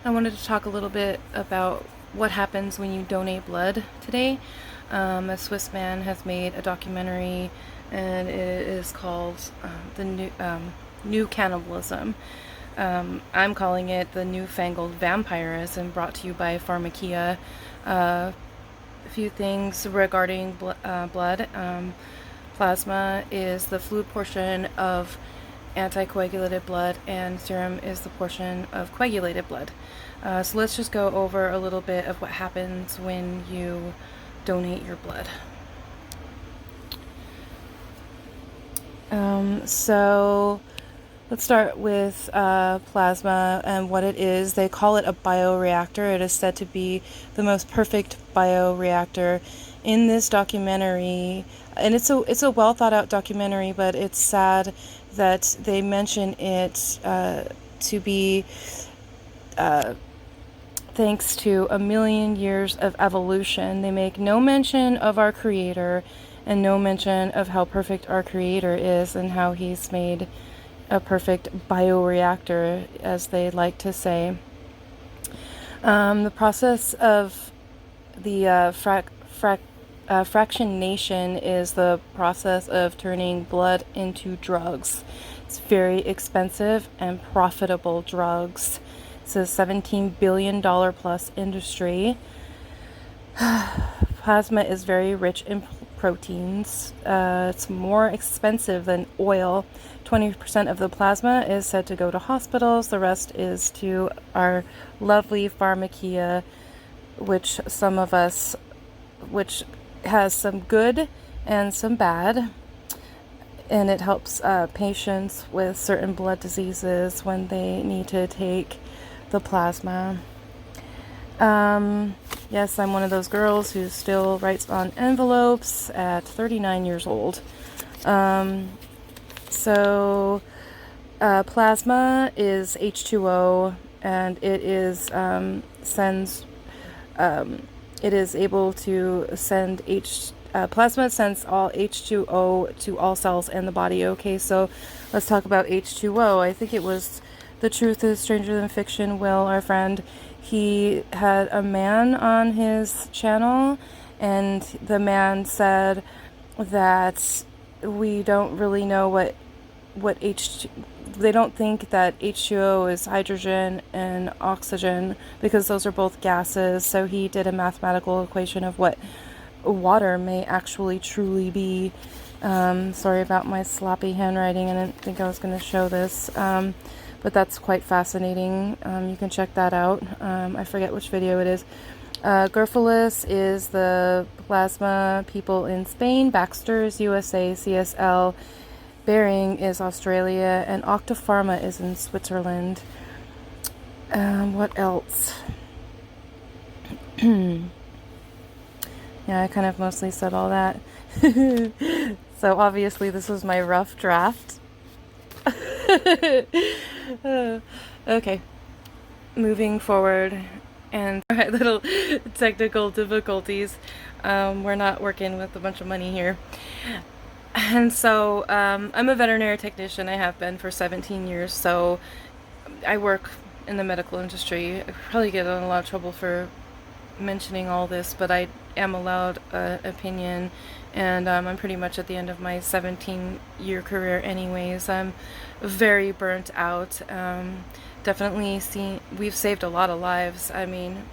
I wanted to talk a little bit about what happens when you donate blood today. A Swiss man has made a documentary, and it is called the new Cannibalism. I'm calling it the new Fangled Vampirism, brought to you by Pharmakeía. A few things regarding blood. Plasma is the fluid portion of anticoagulated blood, and serum is the portion of coagulated blood. So let's just go over a little bit of what happens when you donate your blood. So let's start with plasma and what it is. They call it a bioreactor. It is said to be the most perfect bioreactor. In this documentary, and it's a well thought out documentary, but it's sad that they mention it to be thanks to a million years of evolution. They make no mention of our creator and no mention of how perfect our creator is and how he's made a perfect bioreactor, as they like to say. The process of the fractionation is the process of turning blood into drugs. It's very expensive and profitable drugs. It's a $17 billion plus industry. Plasma is very rich in proteins. It's more expensive than oil. 20% of the plasma is said to go to hospitals. The rest is to our lovely Pharmakeía, which has some good and some bad, and it helps patients with certain blood diseases when they need to take the plasma. Yes, I'm one of those girls who still writes on envelopes at 39 years old. Plasma is H2O, and it is it is able to send plasma sends all H2O to all cells in the body. Okay, so let's talk about H2O. I think it was The Truth is Stranger Than Fiction, Will, our friend. He had a man on his channel, and the man said that we don't really know what they don't think that H2O is hydrogen and oxygen, because those are both gases. So he did a mathematical equation of what water may actually truly be. Sorry about my sloppy handwriting. I didn't think I was going to show this, but that's quite fascinating. You can check that out. I forget which video it is. Gerfalis is the plasma people in Spain, Baxter's USA, CSL, Behring is Australia, and Octapharma is in Switzerland. What else? Yeah, I kind of mostly said all that. So obviously this was my rough draft. Okay, moving forward, and all right, little technical difficulties. We're not working with a bunch of money here. And so I'm a veterinary technician. I have been for 17 years, so I work in the medical industry. I probably get in a lot of trouble for mentioning all this, but I am allowed an opinion, and I'm pretty much at the end of my 17-year career anyways. I'm very burnt out. Definitely we've saved a lot of lives. I mean,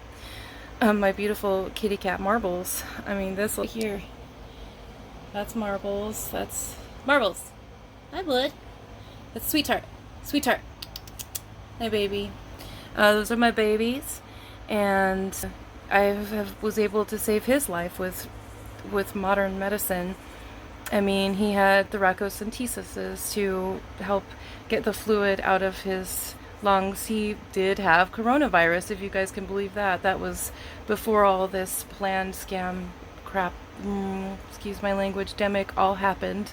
my beautiful kitty cat Marbles. I mean, this here. That's Marbles. That's Marbles. Hi, Blood. That's Sweetheart. Sweetheart. Hi, baby. Those are my babies, and I was able to save his life with modern medicine. I mean, he had thoracocentesis to help get the fluid out of his lungs. He did have coronavirus, if you guys can believe that. That was before all this planned scam crap, excuse my language, demic all happened.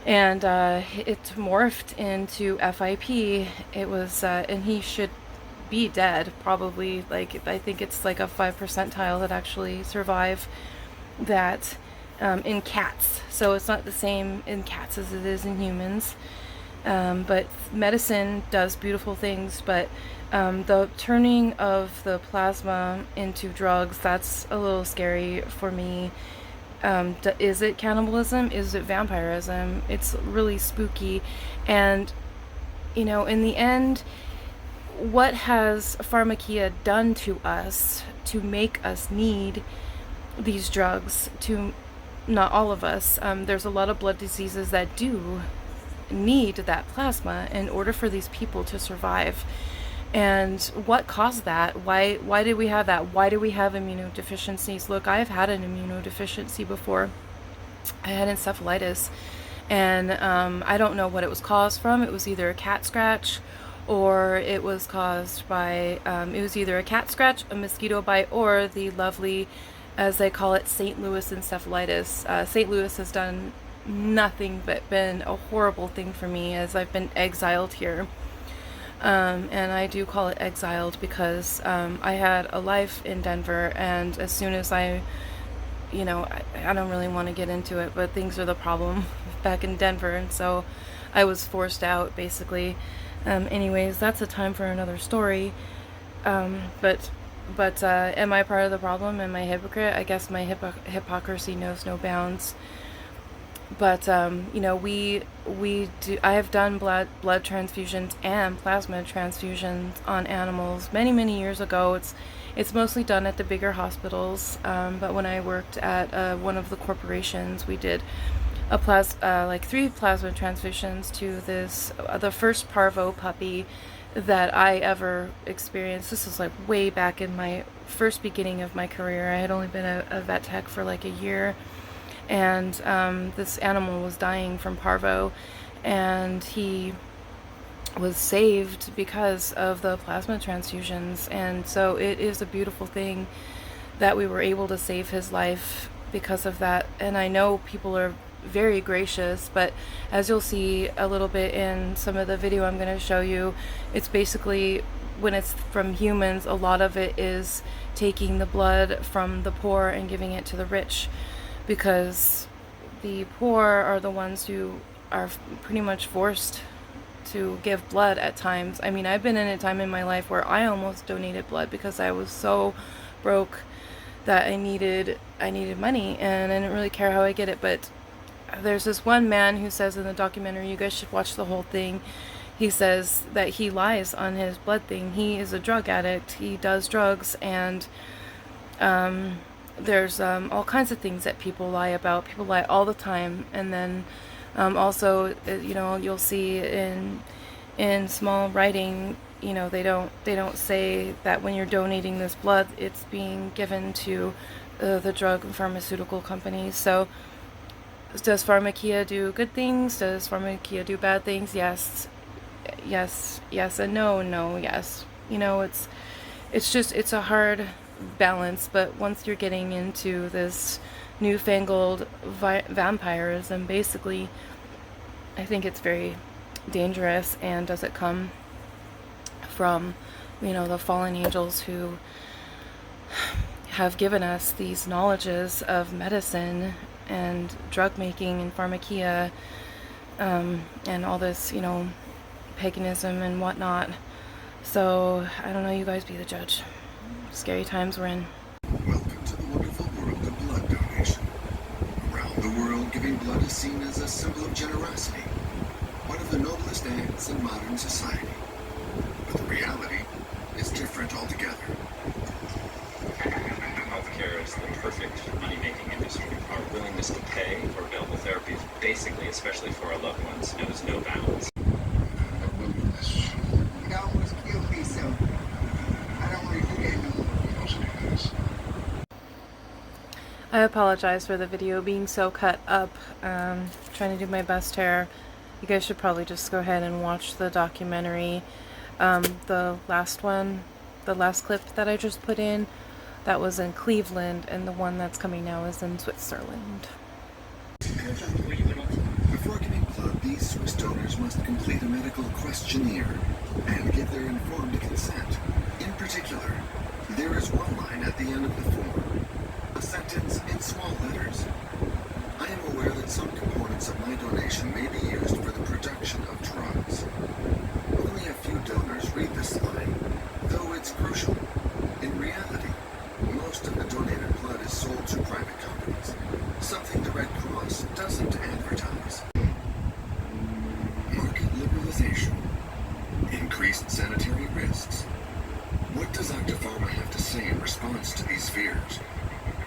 And it morphed into FIP. It was, and he should be dead, probably. Like, I think it's like a 5 percentile that actually survive that in cats. So it's not the same in cats as it is in humans. But medicine does beautiful things, but the turning of the plasma into drugs, that's a little scary for me. Is it cannibalism? Is it vampirism? It's really spooky. And, in the end, what has Pharmakeía done to us to make us need these drugs? To not all of us. There's a lot of blood diseases that do need that plasma in order for these people to survive. And what caused that? Why did we have that? Why do we have immunodeficiencies? Look, I've had an immunodeficiency before. I had encephalitis, and I don't know what it was caused from. It was either a cat scratch, or it was caused by, it was either a cat scratch, a mosquito bite, or the lovely, as they call it, St. Louis encephalitis. St. Louis has done nothing but been a horrible thing for me, as I've been exiled here. And I do call it exiled because I had a life in Denver, and as soon as I don't really want to get into it, but things are the problem back in Denver, and so I was forced out, basically. Anyways, that's a time for another story. But am I part of the problem? Am I a hypocrite? I guess my hypocrisy knows no bounds. But we do. I have done blood transfusions and plasma transfusions on animals many years ago. It's mostly done at the bigger hospitals. But when I worked at one of the corporations, we did like 3 plasma transfusions to the first parvo puppy that I ever experienced. This was like way back in my first beginning of my career. I had only been a vet tech for like a year. And this animal was dying from parvo, and he was saved because of the plasma transfusions. And so it is a beautiful thing that we were able to save his life because of that. And I know people are very gracious, but as you'll see a little bit in some of the video I'm going to show you, it's basically, when it's from humans, a lot of it is taking the blood from the poor and giving it to the rich, because the poor are the ones who are pretty much forced to give blood at times. I mean, I've been in a time in my life where I almost donated blood because I was so broke that I needed money, and I didn't really care how I get it. But there's this one man who says in the documentary, you guys should watch the whole thing, he says that he lies on his blood thing. He is a drug addict. He does drugs, and there's all kinds of things that people lie about. People lie all the time. And then also, you'll see in small writing, they don't say that when you're donating this blood, it's being given to the drug and pharmaceutical companies. So does Pharmakeía do good things? Does Pharmakeía do bad things? Yes, and no, yes. It's a hard balance, but once you're getting into this newfangled vampirism, basically, I think it's very dangerous. And does it come from the fallen angels who have given us these knowledges of medicine and drug making and Pharmakeía, and all this paganism and whatnot. So I don't know, you guys be the judge. Scary times we're in. Welcome to the wonderful world of blood donation. Around the world, giving blood is seen as a symbol of generosity, one of the noblest acts in modern society. But the reality is different altogether. Healthcare is the perfect money-making industry. Our willingness to pay for available therapies, basically, especially for our loved ones, knows no bounds. It almost killed me, so I don't want to do that no more. I apologize for the video being so cut up. Trying to do my best here. You guys should probably just go ahead and watch the documentary. The last one, the last clip that I just put in, that was in Cleveland, and the one that's coming now is in Switzerland. Before giving blood, these Swiss donors must complete a medical questionnaire and give their informed consent. In particular, there is one line at the end of the form, a sentence in small letters. I am aware that some components of my donation may be used for the production of drugs. sanitary risks. What does Octapharma have to say in response to these fears?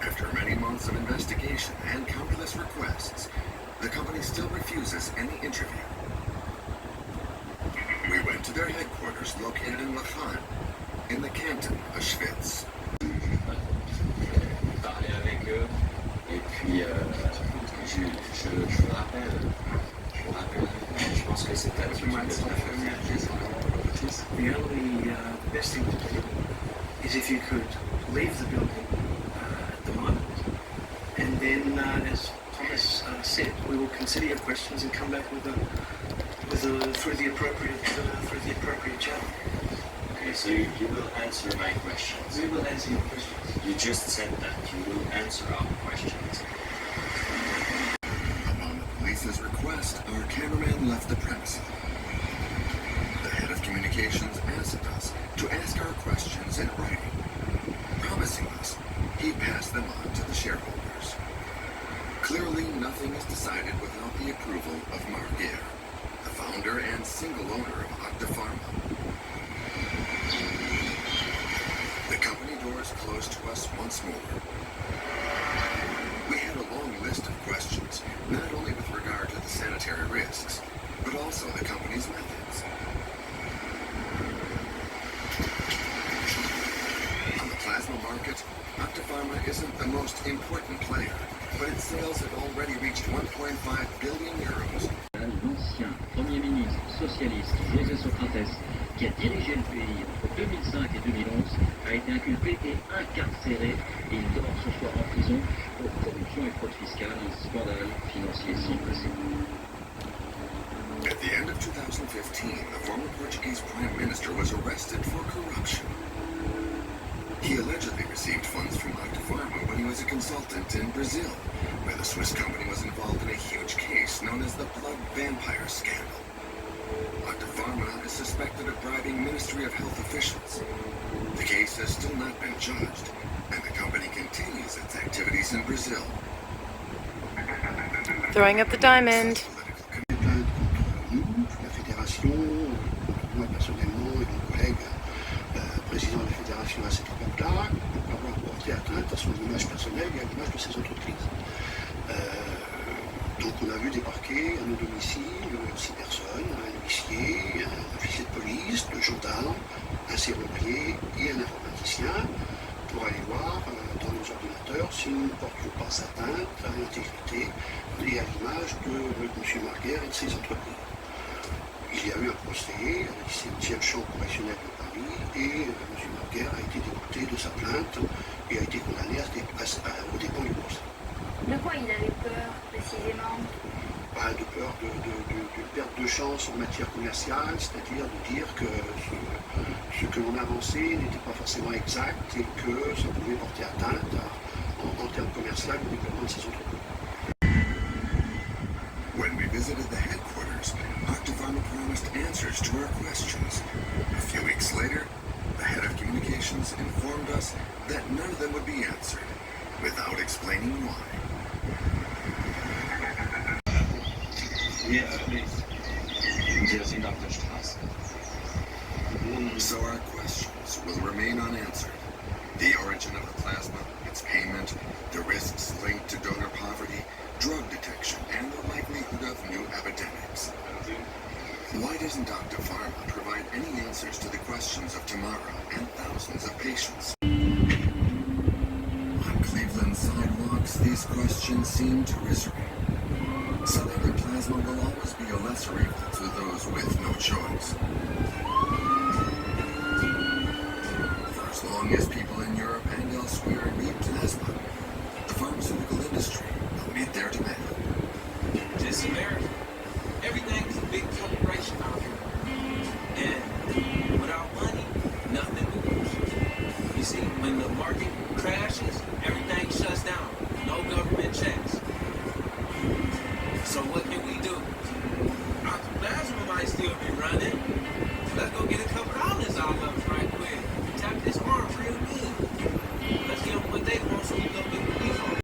After many months of investigation and countless requests, the company still refuses any interview. We went to their headquarters located in Lachan, in the canton of Schwyz. Parler avec eux, et puis je vous rappelle, je pense que c'est l'attitude de la The only best thing to do is if you could leave the building at the moment, and then, as Thomas said, we will consider your questions and come back through the appropriate channel. Okay, so you will answer my questions. We will answer your questions. You just said that you will answer our questions. Upon the police's request, our cameraman left the premises. The head of communications asked us to ask our questions in writing, promising us he'd pass them on to the shareholders. Clearly, nothing is decided without the approval of Marguerite, the founder and single owner of Octapharma. The company doors closed to us once more. We had a long list of questions, not only with regard to the sanitary risks, but also the company's methods. On the plasma market, Octapharma isn't the most important player, but its sales have already reached 1.5 billion euros. L'ancien Premier ministre socialiste José Socrates, qui a dirigé le pays entre 2005 et 2011, a été inculpé et incarcéré, et il dort ce soir en prison pour corruption et fraude fiscale, un scandale financier sans précédent. At the end of 2015, the former Portuguese Prime Minister was arrested for corruption. He allegedly received funds from Octapharma when he was a consultant in Brazil, where the Swiss company was involved in a huge case known as the Blood Vampire Scandal. Octapharma is suspected of bribing Ministry of Health officials. The case has still not been judged, and the company continues its activities in Brazil. Throwing up the diamond. Political nous, la fédération, moi personnellement et mon collègue président de la fédération à cette époque-là, pour avoir porté atteinte à son image personnelle et à l'image de ses entreprises. Donc on a vu débarquer à nos domiciles 6 personnes, un huissier, un officier de police, 2 gendarmes, un serrurier et un informaticien pour aller voir dans nos ordinateurs si nous ne portions pas atteinte à l'intégrité et à l'image de M. Marguerite et de ses entreprises. Il y a eu un procès à la 17e chambre correctionnelle de Paris et M. Marguerite a été dégoûté de sa plainte et a été condamné au dépens du procès. De quoi il avait peur précisément? De peur de perte de chance en matière commerciale, c'est-à-dire de dire que ce que l'on avançait n'était pas forcément exact et que ça pouvait porter atteinte en termes commerciaux au développement de ses entreprises. When we visited the headquarters, Octapharma promised answers to our questions. A few weeks later, the head of communications informed us that none of them would be answered, without explaining why. Wir sind auf der Straße. So our questions will remain unanswered. The origin of the plasma, its payment, the risks linked to donor poverty, drug detection, and the likelihood of new epidemics. Why doesn't Octapharma provide any answers to the questions of tomorrow and thousands of patients? On Cleveland sidewalks, these questions seem derisory. Selling their plasma will always be a lesser evil to those with no choice. For as long as people